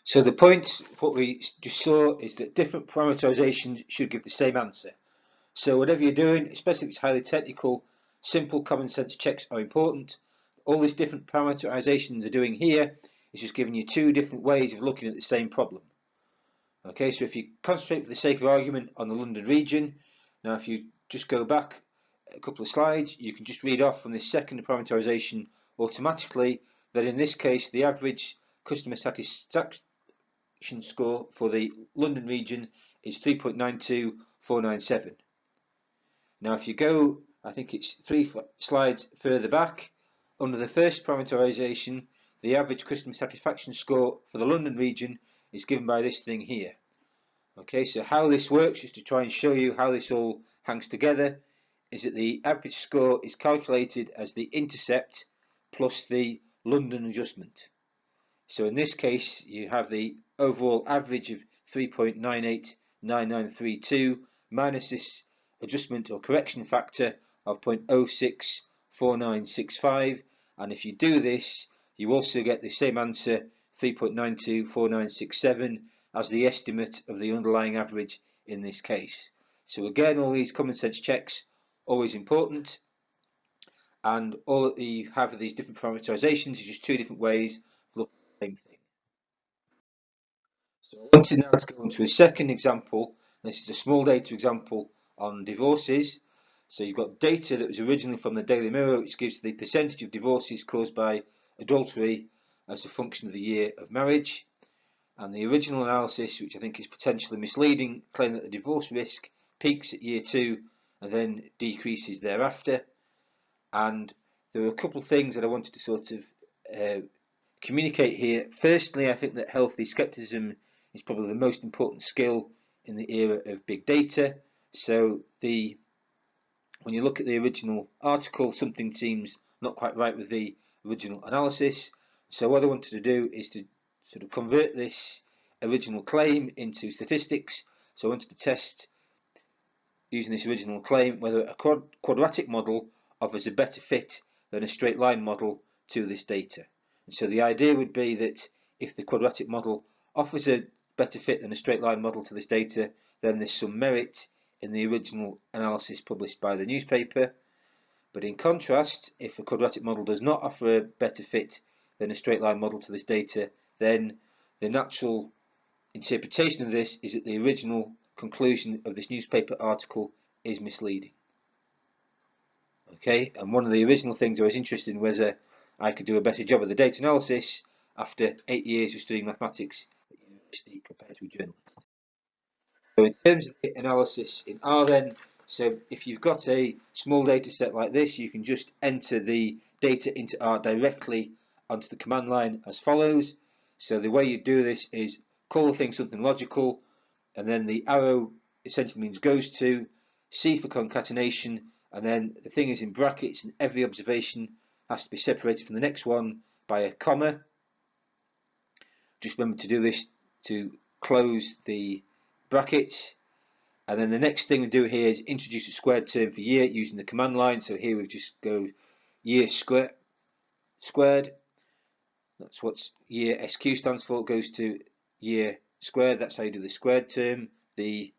So the point of what we just saw is that different parameterizations should give the same answer. So whatever you're doing, especially if it's highly technical, simple common sense checks are important. All these different parameterizations are doing here is just giving you two different ways of looking at the same problem. Okay, so if you concentrate for the sake of argument on the London region, now if you just go back a couple of slides, you can just read off from this second parameterization automatically that in this case the average customer satisfaction score for the London region is 3.92497. Now if you go, I think it's 3 slides further back, under the first parameterization, the average customer satisfaction score for the London region is given by this thing here. Okay, so how this works, just to try and show you how this all hangs together, is that the average score is calculated as the intercept plus the London adjustment. So in this case, you have the overall average of 3.989932 minus this adjustment or correction factor of 0.064965, and if you do this, you also get the same answer, 3.924967, as the estimate of the underlying average in this case. So again, all these common sense checks always important, and all that you have of these different parameterizations is just two different ways of looking at the same thing. So I wanted now to go on to a second example. This is a small data example on divorces. So you've got data that was originally from the Daily Mirror, which gives the percentage of divorces caused by adultery as a function of the year of marriage. And the original analysis, which I think is potentially misleading, claimed that the divorce risk peaks at year 2 and then decreases thereafter. And there are a couple of things that I wanted to sort of communicate here. Firstly, I think that healthy skepticism is probably the most important skill in the era of big data. So when you look at the original article, something seems not quite right with the original analysis. So what I wanted to do is to sort of convert this original claim into statistics. So I wanted to test, using this original claim, whether a quadratic model offers a better fit than a straight line model to this data. And so the idea would be that if the quadratic model offers a better fit than a straight line model to this data, then there's some merit in the original analysis published by the newspaper. But in contrast, if a quadratic model does not offer a better fit than a straight line model to this data, then the natural interpretation of this is that the original conclusion of this newspaper article is misleading. Okay, and one of the original things I was interested in was whether I could do a better job of the data analysis after 8 years of studying mathematics at university compared to a journalist. So in terms of the analysis in R then, so if you've got a small data set like this, you can just enter the data into R directly onto the command line as follows. So the way you do this is call the thing something logical, and then the arrow essentially means goes to, C for concatenation, and then the thing is in brackets, and every observation has to be separated from the next one by a comma. Just remember to do this to close the brackets. And then the next thing we do here is introduce a squared term for year using the command line. So here we just go year squared. That's what year SQ stands for. It goes to year squared. That's how you do the squared term. The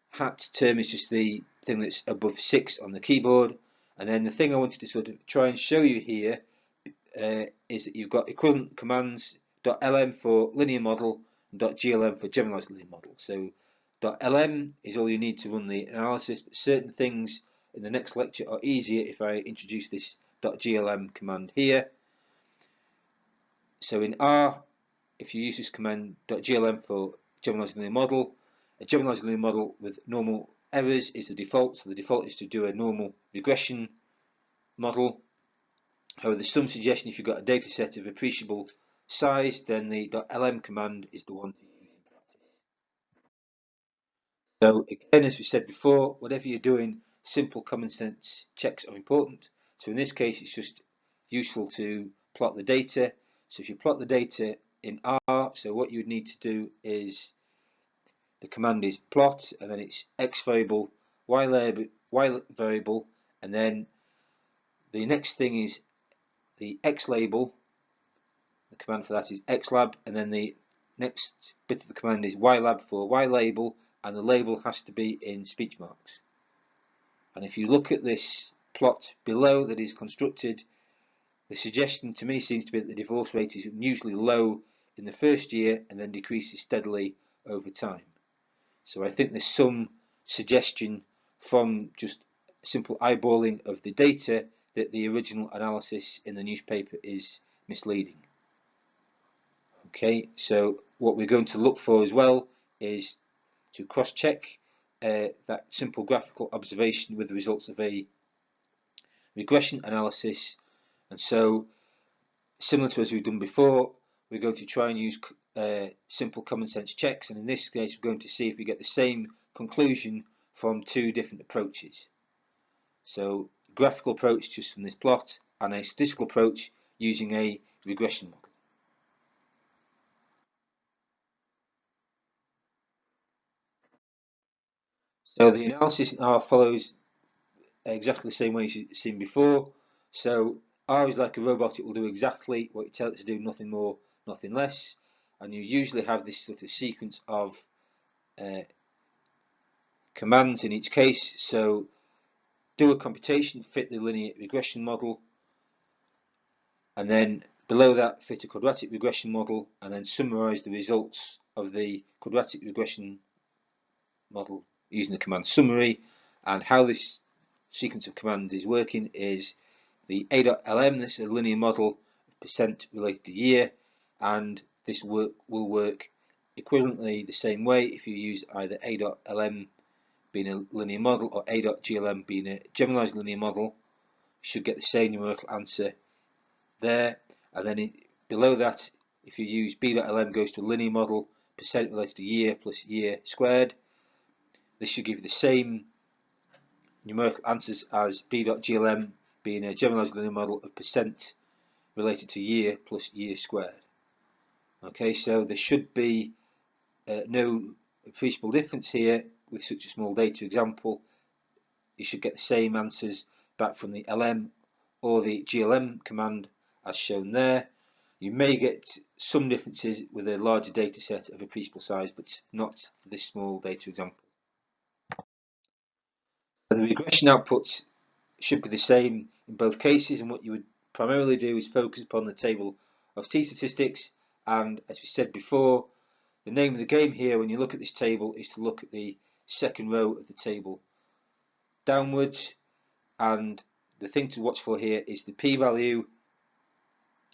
hat term is just the thing that's above 6 on the keyboard. And then the thing I wanted to sort of try and show you here is that you've got equivalent commands .lm for linear model and .glm for generalized linear model. So .lm is all you need to run the analysis, but certain things in the next lecture are easier if I introduce this .glm command here. So in R, if you use this command .glm for generalized linear model, a generalized linear model with normal errors is the default. So the default is to do a normal regression model. However, there's some suggestion if you've got a data set of appreciable size, then the .lm command is the one to use in practice. So again, as we said before, whatever you're doing, simple common sense checks are important. So in this case, it's just useful to plot the data. So if you plot the data in R, so what you would need to do is the command is plot, and then it's x variable, y variable, and then the next thing is the x label. The command for that is xlab, and then the next bit of the command is ylab for ylabel, and the label has to be in speech marks. And if you look at this plot below that is constructed, the suggestion to me seems to be that the divorce rate is unusually low in the first year and then decreases steadily over time. So I think there's some suggestion from just simple eyeballing of the data that the original analysis in the newspaper is misleading. Okay, so what we're going to look for as well is to cross-check that simple graphical observation with the results of a regression analysis. And so, similar to as we've done before, we're going to try and use simple common sense checks, and in this case we're going to see if we get the same conclusion from two different approaches. So, graphical approach just from this plot, and a statistical approach using a regression model. So the analysis in R follows exactly the same way as you've seen before. So R is like a robot, it will do exactly what you tell it to do, nothing more, nothing less. And you usually have this sort of sequence of commands in each case. So do a computation, fit the linear regression model, and then below that fit a quadratic regression model, and then summarize the results of the quadratic regression model using the command summary. And how this sequence of commands is working is the a.lm, this is a linear model of percent related to year, and this will work equivalently the same way if you use either a.lm being a linear model or a.glm being a generalized linear model. You should get the same numerical answer there. And then below that, if you use b.lm goes to a linear model, percent related to year plus year squared, this should give you the same numerical answers as b.glm being a generalized linear model of percent related to year plus year squared. Okay, so there should be no appreciable difference here with such a small data example. You should get the same answers back from the lm or the glm command as shown there. You may get some differences with a larger data set of appreciable size, but not this small data example. The regression outputs should be the same in both cases, and what you would primarily do is focus upon the table of t-statistics, and as we said before, the name of the game here when you look at this table is to look at the second row of the table downwards, and the thing to watch for here is the p-value.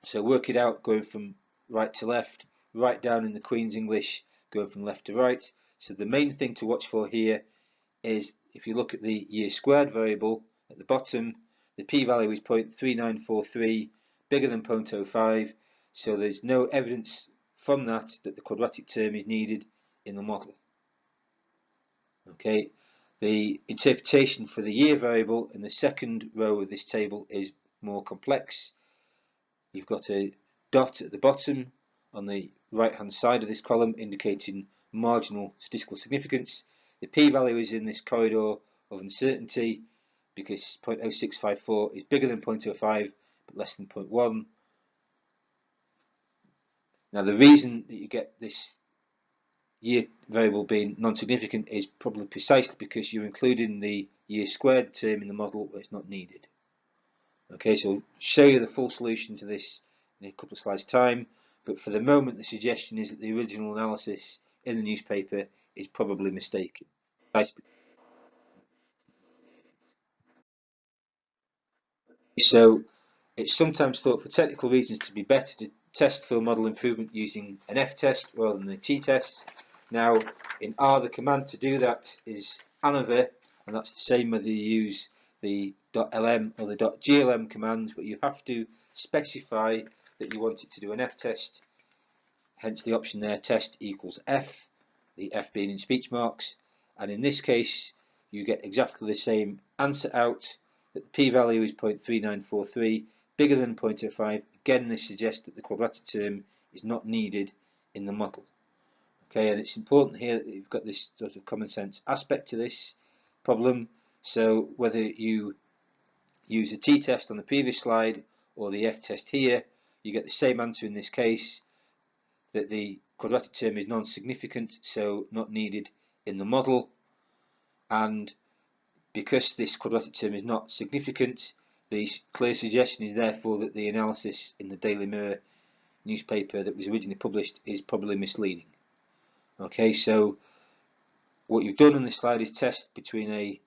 So work it out going from right to left, right down in the Queen's English going from left to right. So the main thing to watch for here is if you look at the year squared variable at the bottom, the p-value is 0.3943, bigger than 0.05, so there's no evidence from that that the quadratic term is needed in the model. Okay, the interpretation for the year variable in the second row of this table is more complex. You've got a dot at the bottom on the right hand side of this column indicating marginal statistical significance. The p-value is in this corridor of uncertainty because 0.0654 is bigger than 0.05 but less than 0.1. Now the reason that you get this year variable being non-significant is probably precisely because you're including the year squared term in the model where it's not needed. Okay, so I'll show you the full solution to this in a couple of slides time, but for the moment the suggestion is that the original analysis in the newspaper is probably mistaken. So it's sometimes thought for technical reasons to be better to test for model improvement using an f-test rather than a t-test. Now in R the command to do that is another, and that's the same whether you use the .lm or the .glm commands, but you have to specify that you want it to do an f-test, hence the option there, test equals f, the f being in speech marks, and in this case you get exactly the same answer out, that the p-value is 0.3943, bigger than 0.05. Again, this suggests that the quadratic term is not needed in the model. Okay, and it's important here that you've got this sort of common sense aspect to this problem. So whether you use a t-test on the previous slide or the f-test here, you get the same answer in this case, that the quadratic term is non-significant, so not needed in the model. And because this quadratic term is not significant, the clear suggestion is therefore that the analysis in the Daily Mirror newspaper that was originally published is probably misleading. Okay, so what you've done on this slide is test between a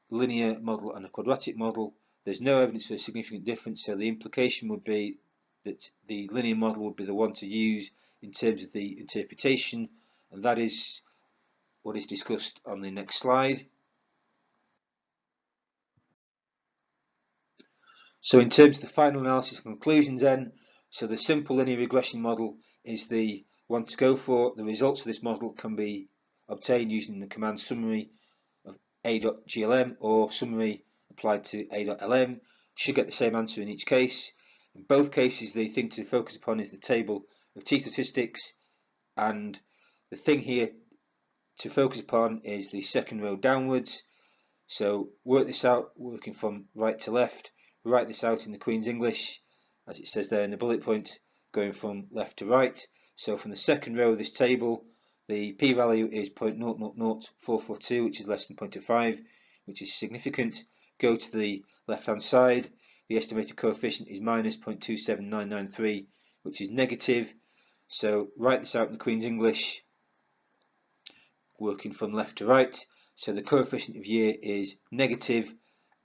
linear model and a quadratic model. There's no evidence for a significant difference, so the implication would be that the linear model would be the one to use in terms of the interpretation, and that is what is discussed on the next slide. So in terms of the final analysis and conclusions then, so the simple linear regression model is the one to go for. The results of this model can be obtained using the command summary of a.glm or summary applied to a.lm. You should get the same answer in each case. In both cases, the thing to focus upon is the table of t statistics, and the thing here to focus upon is the second row downwards. So work this out working from right to left. Write this out in the Queen's English, as it says there in the bullet point, going from left to right. So from the second row of this table, the p-value is 0.000442, which is less than 0.05, which is significant. Go to the left-hand side. The estimated coefficient is minus 0.27993, which is negative. So write this out in the Queen's English, working from left to right. So the coefficient of year is negative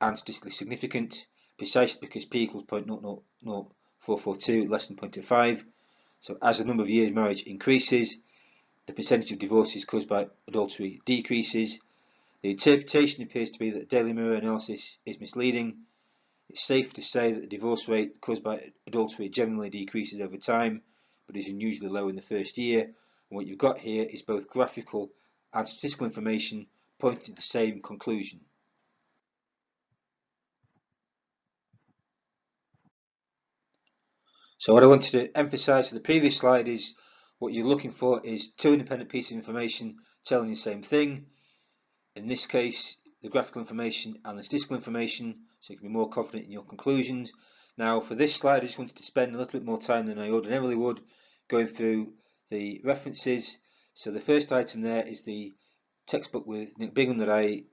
and statistically significant, precisely because p equals 0.00442, less than 0.25. So as the number of years marriage increases, the percentage of divorces caused by adultery decreases. The interpretation appears to be that the Daily Mirror analysis is misleading. It's safe to say that the divorce rate caused by adultery generally decreases over time, but is unusually low in the first year. And what you've got here is both graphical and statistical information pointing to the same conclusion. So what I wanted to emphasize in the previous slide is what you're looking for is two independent pieces of information telling the same thing. In this case, the graphical information and the statistical information, so you can be more confident in your conclusions. Now for this slide, I just wanted to spend a little bit more time than I ordinarily would going through the references. So the first item there is the textbook with Nick Bingham that I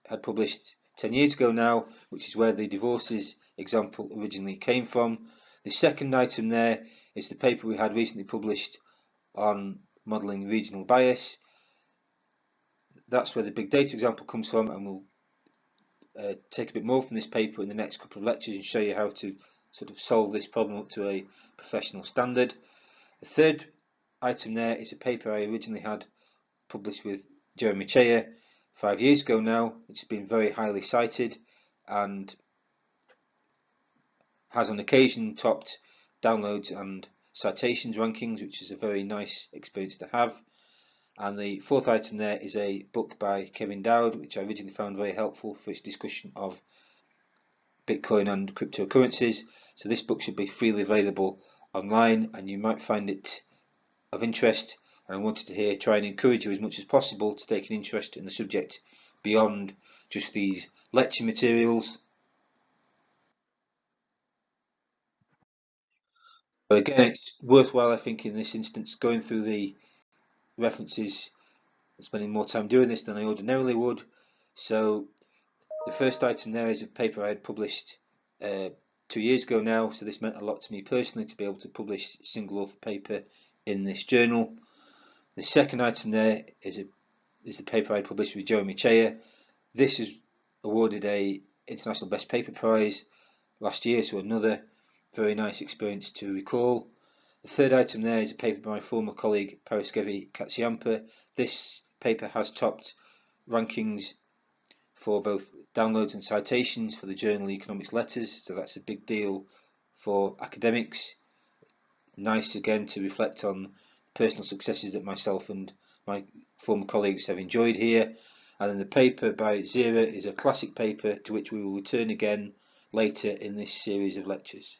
had published 10 years ago now, which is where the divorces example originally came from. The second item there is the paper we had recently published on modelling regional bias. That's where the big data example comes from, and we'll take a bit more from this paper in the next couple of lectures and show you how to sort of solve this problem up to a professional standard. The third item there is a paper I originally had published with Jeremy Chaya 5 years ago now, which has been very highly cited and has on occasion topped downloads and citations rankings, which is a very nice experience to have. And the fourth item there is a book by Kevin Dowd, which I originally found very helpful for its discussion of Bitcoin and cryptocurrencies. So this book should be freely available online, and you might find it of interest. And I wanted to try and encourage you as much as possible to take an interest in the subject beyond just these lecture materials. So again, it's worthwhile, I think, in this instance, going through the references and spending more time doing this than I ordinarily would. So the first item there is a paper I had published 2 years ago now, so this meant a lot to me personally to be able to publish a single author paper in this journal. The second item there is the paper I published with Jeremy Chaya. This is awarded a International Best Paper Prize last year, so another very nice experience to recall. The third item there is a paper by my former colleague Paraskevi Katsiampa. This paper has topped rankings for both downloads and citations for the journal Economics Letters, so that's a big deal for academics. Nice again to reflect on personal successes that myself and my former colleagues have enjoyed here. And then the paper by Zira is a classic paper to which we will return again later in this series of lectures.